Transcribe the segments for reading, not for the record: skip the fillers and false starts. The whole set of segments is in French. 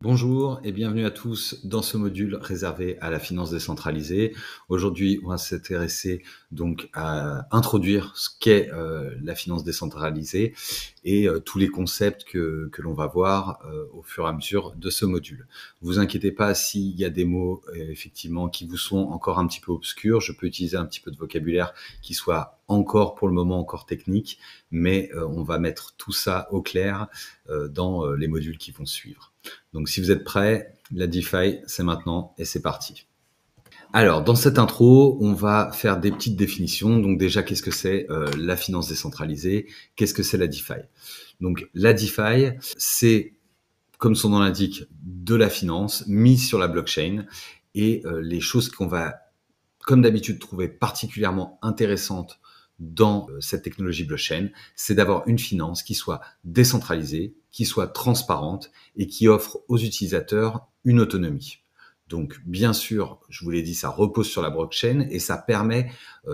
Bonjour et bienvenue à tous dans ce module réservé à la finance décentralisée. Aujourd'hui, on va s'intéresser donc à introduire ce qu'est la finance décentralisée et tous les concepts que l'on va voir au fur et à mesure de ce module. Vous inquiétez pas s'il y a des mots effectivement qui vous sont encore un petit peu obscurs. Je peux utiliser un petit peu de vocabulaire qui soit encore pour le moment encore technique, mais on va mettre tout ça au clair dans les modules qui vont suivre. Donc si vous êtes prêts, la DeFi, c'est maintenant et c'est parti. Alors, dans cette intro, on va faire des petites définitions. Donc déjà, qu'est-ce que c'est la finance décentralisée? Qu'est-ce que c'est la DeFi? Donc la DeFi, c'est, comme son nom l'indique, de la finance mise sur la blockchain. Et les choses qu'on va, comme d'habitude, trouver particulièrement intéressantes dans cette technologie blockchain, c'est d'avoir une finance qui soit décentralisée, qui soit transparente et qui offre aux utilisateurs une autonomie. Donc, bien sûr, je vous l'ai dit, ça repose sur la blockchain et ça permet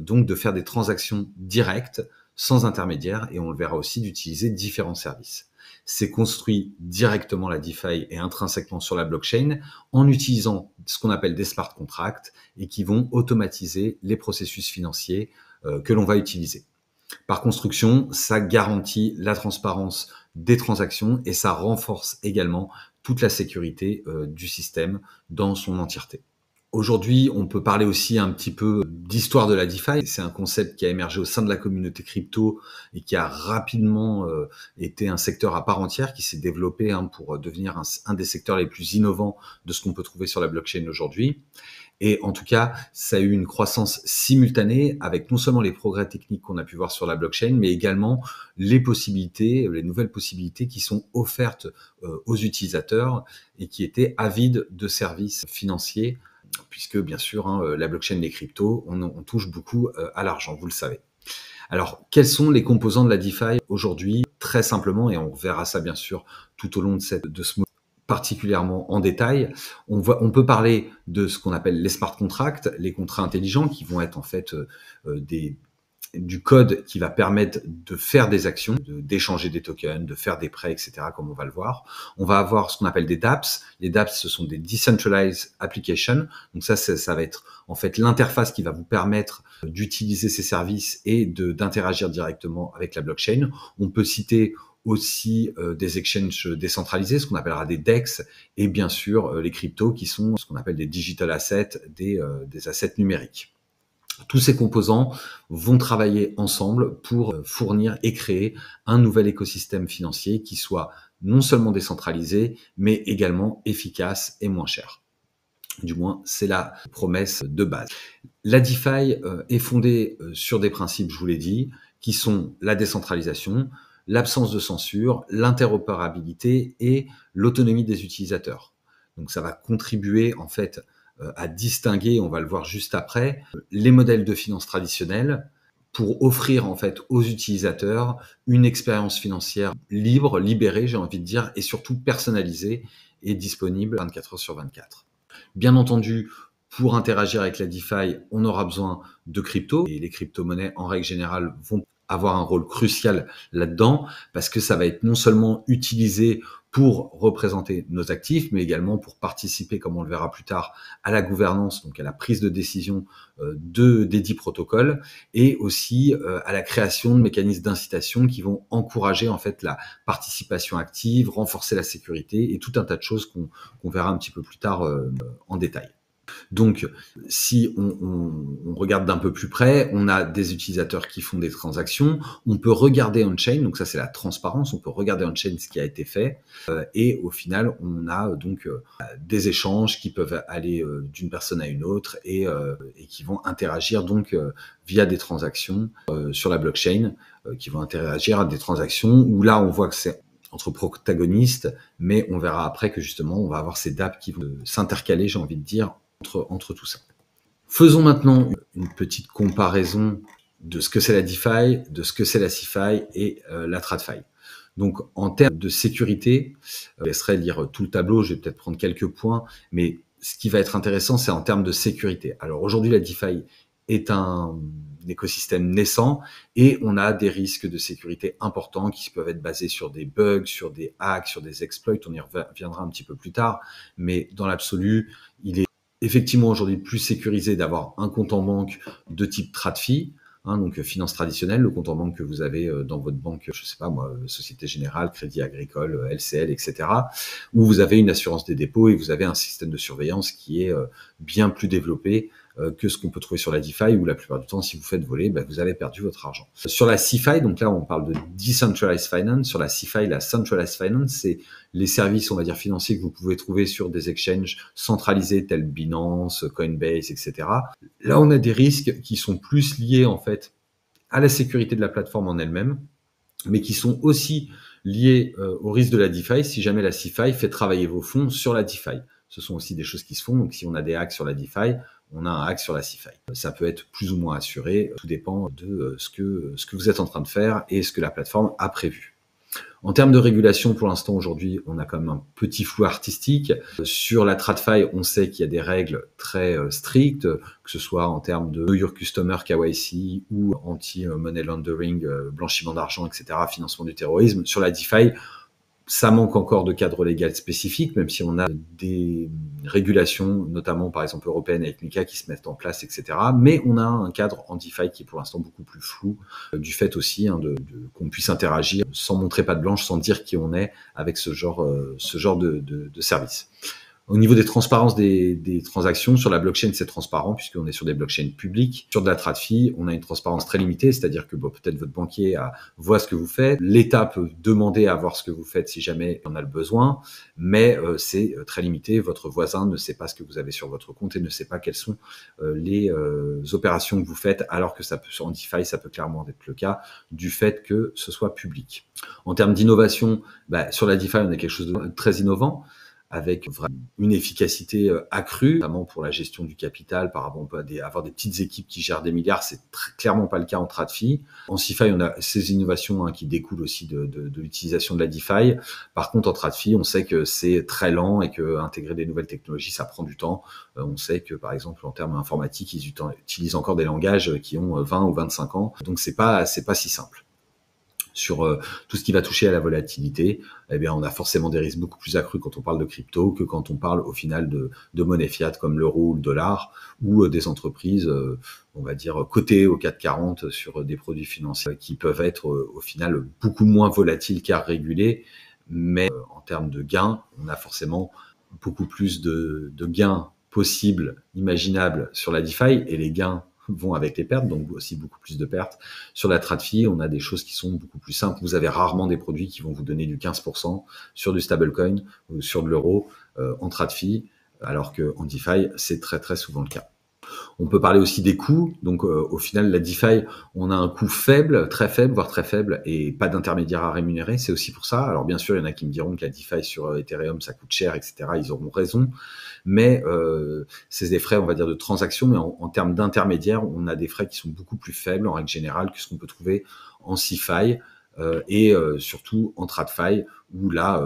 donc de faire des transactions directes, sans intermédiaire, et on le verra aussi d'utiliser différents services. C'est construit directement la DeFi et intrinsèquement sur la blockchain en utilisant ce qu'on appelle des smart contracts et qui vont automatiser les processus financiers que l'on va utiliser. Par construction, ça garantit la transparence des transactions et ça renforce également toute la sécurité du système dans son entièreté. Aujourd'hui, on peut parler aussi un petit peu d'histoire de la DeFi. C'est un concept qui a émergé au sein de la communauté crypto et qui a rapidement été un secteur à part entière, qui s'est développé pour devenir un des secteurs les plus innovants de ce qu'on peut trouver sur la blockchain aujourd'hui. Et en tout cas, ça a eu une croissance simultanée avec non seulement les progrès techniques qu'on a pu voir sur la blockchain, mais également les possibilités, les nouvelles possibilités qui sont offertes aux utilisateurs et qui étaient avides de services financiers, puisque bien sûr, la blockchain, les cryptos, on touche beaucoup à l'argent, vous le savez. Alors, quels sont les composants de la DeFi aujourd'hui? Très simplement, et on verra ça bien sûr tout au long de ce module particulièrement en détail, on peut parler de ce qu'on appelle les smart contracts, les contrats intelligents qui vont être en fait du code qui va permettre de faire des actions, d'échanger des tokens, de faire des prêts, etc., comme on va le voir. On va avoir ce qu'on appelle des dApps. Les dApps, ce sont des Decentralized Applications. Donc ça va être en fait l'interface qui va vous permettre d'utiliser ces services et d'interagir directement avec la blockchain. On peut citer aussi des exchanges décentralisés, ce qu'on appellera des DEX, et bien sûr les cryptos qui sont ce qu'on appelle des digital assets, des assets numériques. Tous ces composants vont travailler ensemble pour fournir et créer un nouvel écosystème financier qui soit non seulement décentralisé, mais également efficace et moins cher. Du moins, c'est la promesse de base. La DeFi est fondée sur des principes, je vous l'ai dit, qui sont la décentralisation, l'absence de censure, l'interopérabilité et l'autonomie des utilisateurs. Donc ça va contribuer en fait à distinguer, on va le voir juste après, les modèles de finance traditionnels pour offrir en fait aux utilisateurs une expérience financière libre, libérée, j'ai envie de dire, et surtout personnalisée et disponible 24 heures sur 24. Bien entendu, pour interagir avec la DeFi, on aura besoin de crypto et les crypto-monnaies en règle générale vont avoir un rôle crucial là-dedans parce que ça va être non seulement utilisé pour représenter nos actifs, mais également pour participer, comme on le verra plus tard, à la gouvernance, donc à la prise de décision des dits protocoles, et aussi à la création de mécanismes d'incitation qui vont encourager en fait la participation active, renforcer la sécurité et tout un tas de choses qu'on verra un petit peu plus tard en détail. Donc, si on regarde d'un peu plus près, on a des utilisateurs qui font des transactions. On peut regarder on-chain, donc ça c'est la transparence. On peut regarder on-chain ce qui a été fait. Et au final, on a donc des échanges qui peuvent aller d'une personne à une autre et qui vont interagir donc via des transactions sur la blockchain, qui vont interagir à des transactions où là on voit que c'est entre protagonistes, mais on verra après que justement on va avoir ces dApps qui vont s'intercaler, j'ai envie de dire, entre tout ça. Faisons maintenant une petite comparaison de ce que c'est la DeFi, de ce que c'est la CeFi et la TradFi. Donc en termes de sécurité, je laisserai lire tout le tableau, je vais peut-être prendre quelques points, mais ce qui va être intéressant, c'est en termes de sécurité. Alors aujourd'hui, la DeFi est un écosystème naissant et on a des risques de sécurité importants qui peuvent être basés sur des bugs, sur des hacks, sur des exploits. On y reviendra un petit peu plus tard, mais dans l'absolu, il est effectivement aujourd'hui plus sécurisé d'avoir un compte en banque de type TradFi, donc finance traditionnelle, le compte en banque que vous avez dans votre banque, je sais pas moi, Société Générale, Crédit Agricole, LCL, etc., où vous avez une assurance des dépôts et vous avez un système de surveillance qui est bien plus développé que ce qu'on peut trouver sur la DeFi, où la plupart du temps, si vous faites voler, vous avez perdu votre argent. Sur la CeFi, donc là, on parle de Decentralized Finance. Sur la CeFi, la Centralized Finance, c'est les services, on va dire, financiers que vous pouvez trouver sur des exchanges centralisés tels Binance, Coinbase, etc. Là, on a des risques qui sont plus liés, en fait, à la sécurité de la plateforme en elle-même, mais qui sont aussi liés au risque de la DeFi si jamais la CeFi fait travailler vos fonds sur la DeFi. Ce sont aussi des choses qui se font. Donc, si on a des hacks sur la DeFi, on a un hack sur la CeFi. Ça peut être plus ou moins assuré. Tout dépend de ce que vous êtes en train de faire et ce que la plateforme a prévu. En termes de régulation, pour l'instant, aujourd'hui, on a quand même un petit flou artistique. Sur la TradFi, on sait qu'il y a des règles très strictes, que ce soit en termes de Know Your Customer KYC ou anti-money laundering, blanchiment d'argent, etc., financement du terrorisme. Sur la DeFi, ça manque encore de cadre légal spécifique, même si on a des régulations, notamment par exemple européennes avec MiCA qui se mettent en place, etc. Mais on a un cadre en DeFi qui est pour l'instant beaucoup plus flou, du fait aussi qu'on puisse interagir sans montrer patte blanche, sans dire qui on est avec ce genre de service. Au niveau des transparences des transactions, sur la blockchain, c'est transparent puisqu'on est sur des blockchains publiques. Sur de la TradFi, on a une transparence très limitée, c'est-à-dire que peut-être votre banquier voit ce que vous faites. L'État peut demander à voir ce que vous faites si jamais on a le besoin, mais c'est très limité. Votre voisin ne sait pas ce que vous avez sur votre compte et ne sait pas quelles sont les opérations que vous faites, alors que ça peut, en DeFi, ça peut clairement être le cas du fait que ce soit public. En termes d'innovation, sur la DeFi, on a quelque chose de très innovant, avec une efficacité accrue, notamment pour la gestion du capital, par rapport à avoir des petites équipes qui gèrent des milliards, c'est clairement pas le cas en TradFi. En CeFi, on a ces innovations qui découlent aussi de l'utilisation de la DeFi. Par contre, en TradFi, on sait que c'est très lent et que intégrer des nouvelles technologies, ça prend du temps. On sait que, par exemple, en termes informatiques, ils utilisent encore des langages qui ont 20 ou 25 ans. Donc, c'est pas si simple. Sur tout ce qui va toucher à la volatilité, eh bien, on a forcément des risques beaucoup plus accrus quand on parle de crypto que quand on parle au final de monnaie fiat comme l'euro ou le dollar, ou des entreprises, on va dire, cotées au CAC 40 sur des produits financiers qui peuvent être au final beaucoup moins volatiles car régulés, mais en termes de gains, on a forcément beaucoup plus de gains possibles, imaginables sur la DeFi, et les gains vont avec les pertes, donc aussi beaucoup plus de pertes. Sur la TradFi, on a des choses qui sont beaucoup plus simples. Vous avez rarement des produits qui vont vous donner du 15% sur du stablecoin ou sur de l'euro en TradFi, alors qu'en DeFi, c'est très très souvent le cas. On peut parler aussi des coûts. Donc, au final, la DeFi, on a un coût faible, très faible, voire très faible, et pas d'intermédiaire à rémunérer. C'est aussi pour ça. Alors, bien sûr, il y en a qui me diront que la DeFi sur Ethereum, ça coûte cher, etc. Ils auront raison. Mais c'est des frais, on va dire, de transaction. Mais en termes d'intermédiaire, on a des frais qui sont beaucoup plus faibles, en règle générale, que ce qu'on peut trouver en CeFi et surtout en TradFi, où là...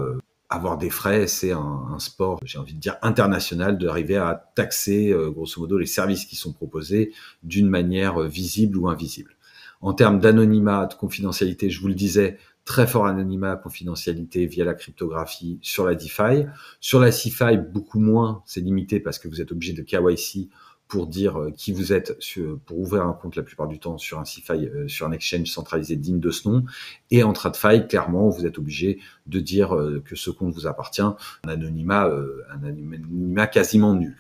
avoir des frais, c'est un sport, j'ai envie de dire, international, d'arriver à taxer, grosso modo, les services qui sont proposés d'une manière visible ou invisible. En termes d'anonymat, de confidentialité, je vous le disais, très fort anonymat, confidentialité via la cryptographie sur la DeFi. Sur la CeFi, beaucoup moins, c'est limité parce que vous êtes obligé de KYC pour dire qui vous êtes, pour ouvrir un compte la plupart du temps sur un CeFi, sur un exchange centralisé digne de ce nom. Et en TradFi, clairement, vous êtes obligé de dire que ce compte vous appartient, un anonymat quasiment nul.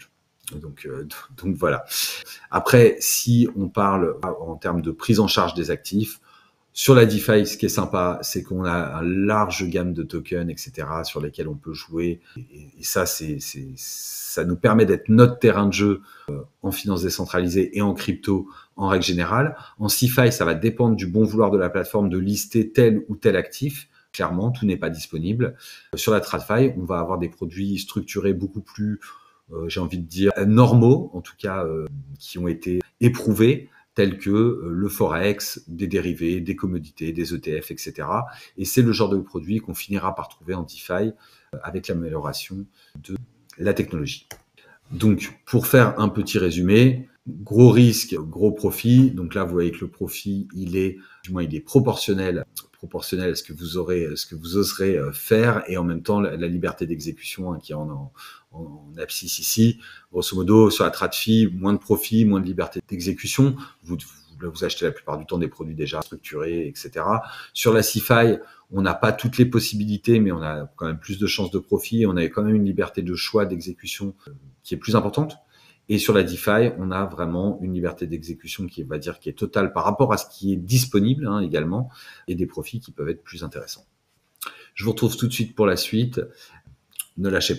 Donc voilà. Après, si on parle en termes de prise en charge des actifs, sur la DeFi, ce qui est sympa, c'est qu'on a un large gamme de tokens, etc., sur lesquels on peut jouer. Et ça, ça nous permet d'être notre terrain de jeu en finance décentralisée et en crypto en règle générale. En CeFi, ça va dépendre du bon vouloir de la plateforme de lister tel ou tel actif. Clairement, tout n'est pas disponible. Sur la TradFi, on va avoir des produits structurés beaucoup plus, j'ai envie de dire, normaux, en tout cas, qui ont été éprouvés, tels que le forex, des dérivés, des commodités, des ETF, etc. Et c'est le genre de produit qu'on finira par trouver en DeFi avec l'amélioration de la technologie. Donc, pour faire un petit résumé, Gros risque, gros profit. Donc là, vous voyez que le profit, il est proportionnel à ce que vous oserez faire, et en même temps la liberté d'exécution, qui est en abscisse ici. Grosso modo, sur la trad fee, moins de profit, moins de liberté d'exécution. Vous achetez la plupart du temps des produits déjà structurés, etc. Sur la CeFi, on n'a pas toutes les possibilités, mais on a quand même plus de chances de profit. On a quand même une liberté de choix d'exécution qui est plus importante. Et sur la DeFi, on a vraiment une liberté d'exécution qui est totale par rapport à ce qui est disponible, également, et des profits qui peuvent être plus intéressants. Je vous retrouve tout de suite pour la suite. Ne lâchez pas.